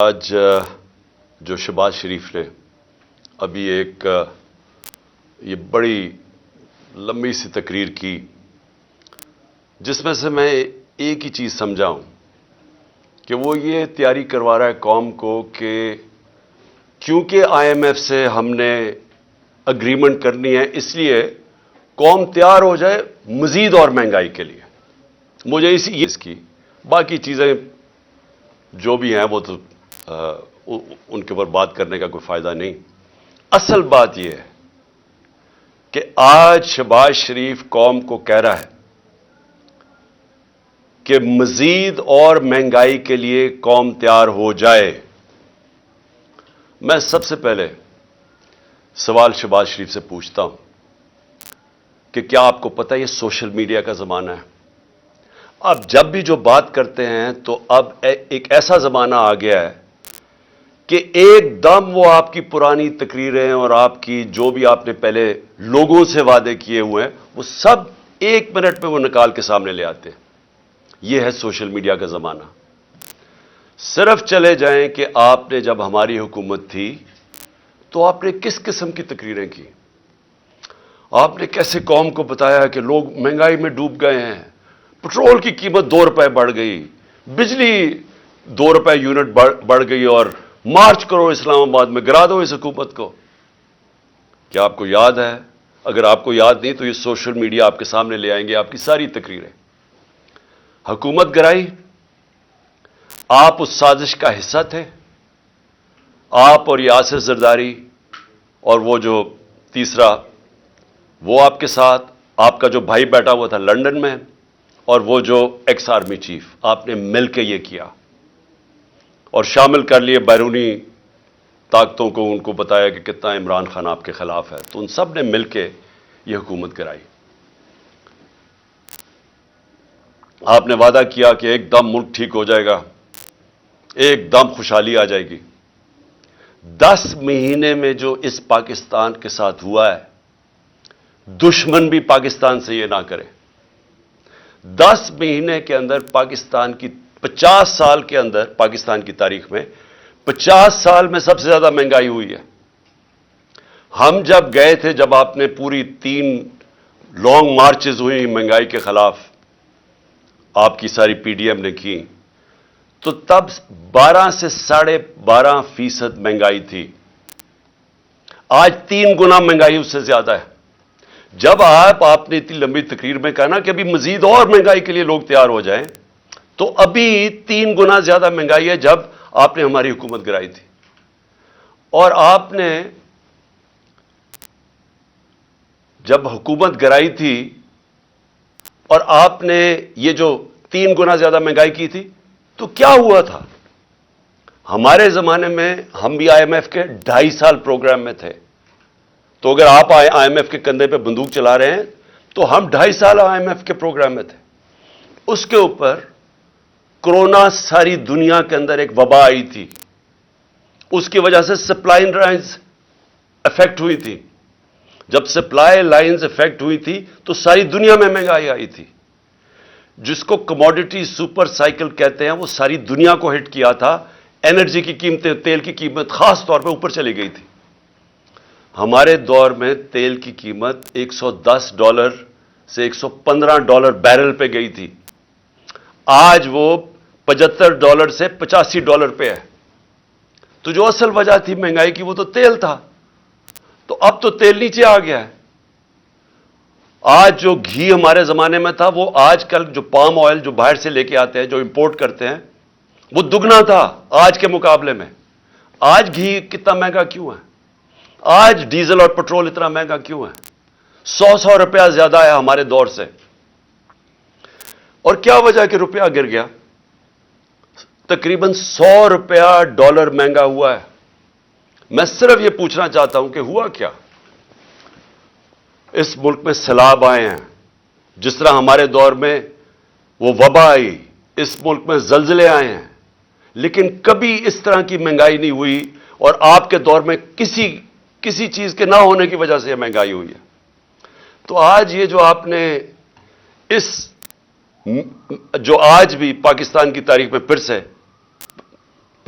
آج جو شہباز شریف نے ابھی ایک یہ بڑی لمبی سی تقریر کی، جس میں سے میں ایک ہی چیز سمجھا ہوں کہ وہ یہ تیاری کروا رہا ہے قوم کو کہ کیونکہ آئی ایم ایف سے ہم نے اگریمنٹ کرنی ہے، اس لیے قوم تیار ہو جائے مزید اور مہنگائی کے لیے۔ مجھے اس کی باقی چیزیں جو بھی ہیں وہ تو ان کے اوپر بات کرنے کا کوئی فائدہ نہیں۔ اصل بات یہ ہے کہ آج شہباز شریف قوم کو کہہ رہا ہے کہ مزید اور مہنگائی کے لیے قوم تیار ہو جائے۔ میں سب سے پہلے سوال شہباز شریف سے پوچھتا ہوں کہ کیا آپ کو پتہ ہے یہ سوشل میڈیا کا زمانہ ہے؟ اب جب بھی جو بات کرتے ہیں تو اب ایک ایسا زمانہ آ گیا ہے کہ ایک دم وہ آپ کی پرانی تقریریں اور آپ کی جو بھی آپ نے پہلے لوگوں سے وعدے کیے ہوئے ہیں وہ سب ایک منٹ میں وہ نکال کے سامنے لے آتے ہیں۔ یہ ہے سوشل میڈیا کا زمانہ۔ صرف چلے جائیں کہ آپ نے جب ہماری حکومت تھی تو آپ نے کس قسم کی تقریریں کی؟ آپ نے کیسے قوم کو بتایا کہ لوگ مہنگائی میں ڈوب گئے ہیں، پٹرول کی قیمت 2 روپے بڑھ گئی، بجلی 2 روپے یونٹ بڑھ گئی، اور مارچ کرو اسلام آباد میں، گرا دو اس حکومت کو۔ کیا آپ کو یاد ہے؟ اگر آپ کو یاد نہیں تو یہ سوشل میڈیا آپ کے سامنے لے آئیں گے آپ کی ساری تقریریں۔ حکومت گرائی، آپ اس سازش کا حصہ تھے۔ آپ اور یاسر زرداری اور وہ جو تیسرا وہ آپ کے ساتھ، آپ کا جو بھائی بیٹھا ہوا تھا لندن میں، اور وہ جو ایکس آرمی چیف، آپ نے مل کے یہ کیا اور شامل کر لیے بیرونی طاقتوں کو، ان کو بتایا کہ کتنا عمران خان آپ کے خلاف ہے، تو ان سب نے مل کے یہ حکومت کرائی۔ آپ نے وعدہ کیا کہ ایک دم ملک ٹھیک ہو جائے گا، ایک دم خوشحالی آ جائے گی۔ 10 مہینے میں جو اس پاکستان کے ساتھ ہوا ہے، دشمن بھی پاکستان سے یہ نہ کرے۔ 10 مہینے کے اندر پاکستان کی 50 سال کے اندر، پاکستان کی تاریخ میں 50 سال میں سب سے زیادہ مہنگائی ہوئی ہے۔ ہم جب گئے تھے، جب آپ نے پوری 3 لانگ مارچز ہوئی مہنگائی کے خلاف، آپ کی ساری پی ڈی ایم نے کی، تو تب 12 سے 12.5% مہنگائی تھی۔ آج 3 گنا مہنگائی اس سے زیادہ ہے۔ جب آپ نے اتنی لمبی تقریر میں کہا نا کہ ابھی مزید اور مہنگائی کے لیے لوگ تیار ہو جائیں، تو ابھی 3 گنا زیادہ مہنگائی ہے جب آپ نے ہماری حکومت گرائی تھی۔ اور آپ نے جب حکومت گرائی تھی اور آپ نے یہ جو 3 گنا زیادہ مہنگائی کی تھی، تو کیا ہوا تھا؟ ہمارے زمانے میں ہم بھی آئی ایم ایف کے 2.5 سال پروگرام میں تھے، تو اگر آپ آئی ایم ایف کے کندھے پہ بندوق چلا رہے ہیں تو ہم 2.5 سال آئی ایم ایف کے پروگرام میں تھے۔ اس کے اوپر کورونا ساری دنیا کے اندر ایک وبا آئی تھی، اس کی وجہ سے سپلائی لائنز افیکٹ ہوئی تھی۔ جب سپلائی لائنز افیکٹ ہوئی تھی تو ساری دنیا میں مہنگائی آئی تھی، جس کو کموڈٹی سپر سائیکل کہتے ہیں، وہ ساری دنیا کو ہٹ کیا تھا۔ انرجی کی قیمتیں، تیل کی قیمت خاص طور پہ اوپر چلی گئی تھی۔ ہمارے دور میں تیل کی قیمت $110 سے $115 بیرل پہ گئی تھی، آج وہ $75 سے $85 پہ ہے۔ تو جو اصل وجہ تھی مہنگائی کی وہ تو تیل تھا، تو اب تو تیل نیچے آ گیا ہے۔ آج جو گھی ہمارے زمانے میں تھا، وہ آج کل جو پام آئل جو باہر سے لے کے آتے ہیں، جو امپورٹ کرتے ہیں، وہ دگنا تھا آج کے مقابلے میں۔ آج گھی کتنا مہنگا کیوں ہے؟ آج ڈیزل اور پٹرول اتنا مہنگا کیوں ہے؟ 100 روپیہ زیادہ ہے ہمارے دور سے۔ اور کیا وجہ کہ روپیہ گر گیا؟ تقریباً $100 مہنگا ہوا ہے۔ میں صرف یہ پوچھنا چاہتا ہوں کہ ہوا کیا؟ اس ملک میں سیلاب آئے ہیں، جس طرح ہمارے دور میں وہ وبا آئی، اس ملک میں زلزلے آئے ہیں، لیکن کبھی اس طرح کی مہنگائی نہیں ہوئی، اور آپ کے دور میں کسی چیز کے نہ ہونے کی وجہ سے یہ مہنگائی ہوئی ہے۔ تو آج یہ جو آپ نے جو آج بھی پاکستان کی تاریخ میں پھر سے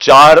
4